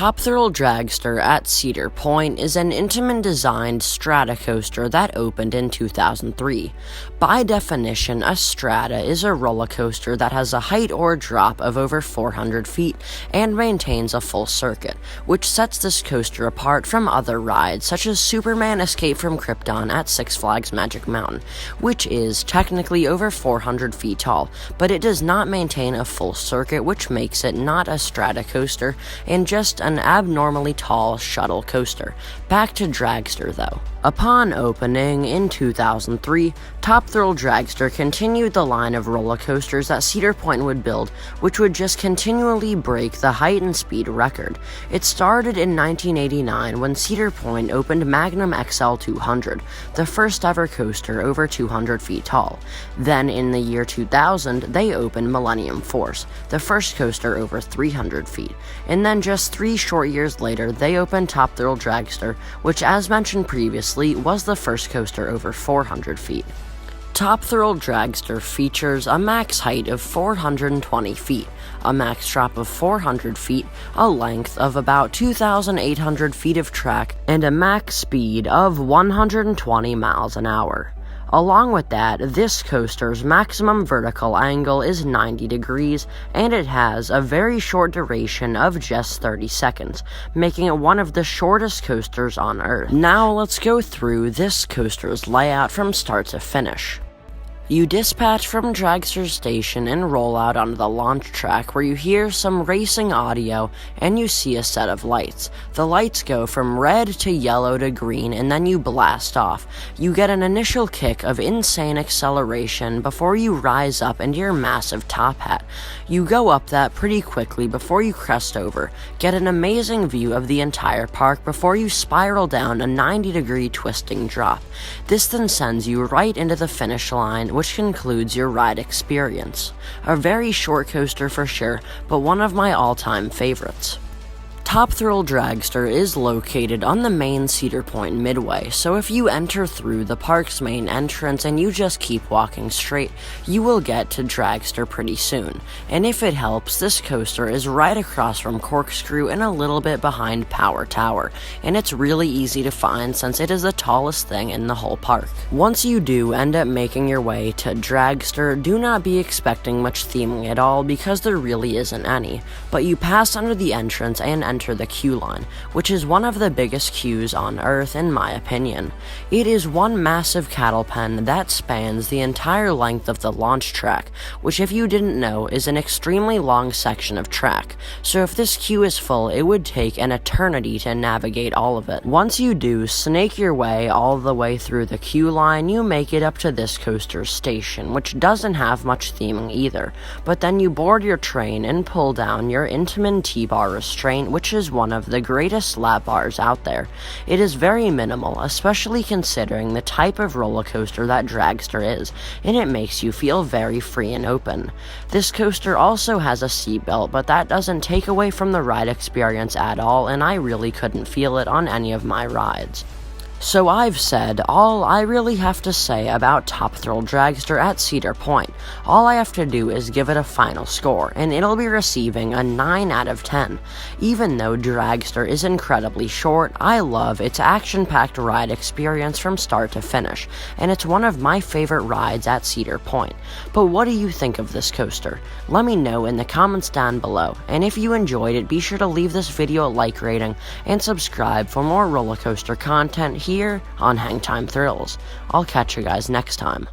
Top Thrill Dragster at Cedar Point is an Intamin-designed Strata coaster that opened in 2003. By definition, a Strata is a roller coaster that has a height or drop of over 400 feet and maintains a full circuit, which sets this coaster apart from other rides such as Superman Escape from Krypton at Six Flags Magic Mountain, which is technically over 400 feet tall, but it does not maintain a full circuit, which makes it not a Strata coaster and just an abnormally tall shuttle coaster. Back to Dragster though. Upon opening in 2003, Top Thrill Dragster continued the line of roller coasters that Cedar Point would build, which would just continually break the height and speed record. It started in 1989 when Cedar Point opened Magnum Xl 200, the first ever coaster over 200 feet tall. Then in the year 2000, they opened Millennium Force, the first coaster over 300 feet. And then just 3 short years later, they opened Top Thrill Dragster, which, as mentioned previously, was the first coaster over 400 feet. Top Thrill Dragster features a max height of 420 feet, a max drop of 400 feet, a length of about 2,800 feet of track, and a max speed of 120 miles an hour. Along with that, this coaster's maximum vertical angle is 90 degrees, and it has a very short duration of just 30 seconds, making it one of the shortest coasters on Earth. Now let's go through this coaster's layout from start to finish. You dispatch from Dragster Station and roll out onto the launch track where you hear some racing audio and you see a set of lights. The lights go from red to yellow to green and then you blast off. You get an initial kick of insane acceleration before you rise up into your massive top hat. You go up that pretty quickly before you crest over, get an amazing view of the entire park before you spiral down a 90-degree twisting drop. This then sends you right into the finish line, which concludes your ride experience. A very short coaster for sure, but one of my all-time favorites. Top Thrill Dragster is located on the main Cedar Point midway, so if you enter through the park's main entrance and you just keep walking straight, you will get to Dragster pretty soon. And if it helps, this coaster is right across from Corkscrew and a little bit behind Power Tower, and it's really easy to find since it is the tallest thing in the whole park. Once you do end up making your way to Dragster, do not be expecting much theming at all because there really isn't any, but you pass under the entrance and enter the queue line, which is one of the biggest queues on Earth in my opinion. It is one massive cattle pen that spans the entire length of the launch track, which if you didn't know is an extremely long section of track, so if this queue is full it would take an eternity to navigate all of it. Once you do snake your way all the way through the queue line, you make it up to this coaster's station, which doesn't have much theming either, but then you board your train and pull down your Intamin T-bar restraint, which is one of the greatest lap bars out there. It is very minimal, especially considering the type of roller coaster that Dragster is, and it makes you feel very free and open. This coaster also has a seatbelt, but that doesn't take away from the ride experience at all, and I really couldn't feel it on any of my rides. So I've said all I really have to say about Top Thrill Dragster at Cedar Point. All I have to do is give it a final score, and it'll be receiving a 9 out of 10. Even though Dragster is incredibly short, I love its action-packed ride experience from start to finish, and it's one of my favorite rides at Cedar Point. But what do you think of this coaster? Let me know in the comments down below, and if you enjoyed it, be sure to leave this video a like rating, and subscribe for more roller coaster content here on Hangtime Thrills. I'll catch you guys next time.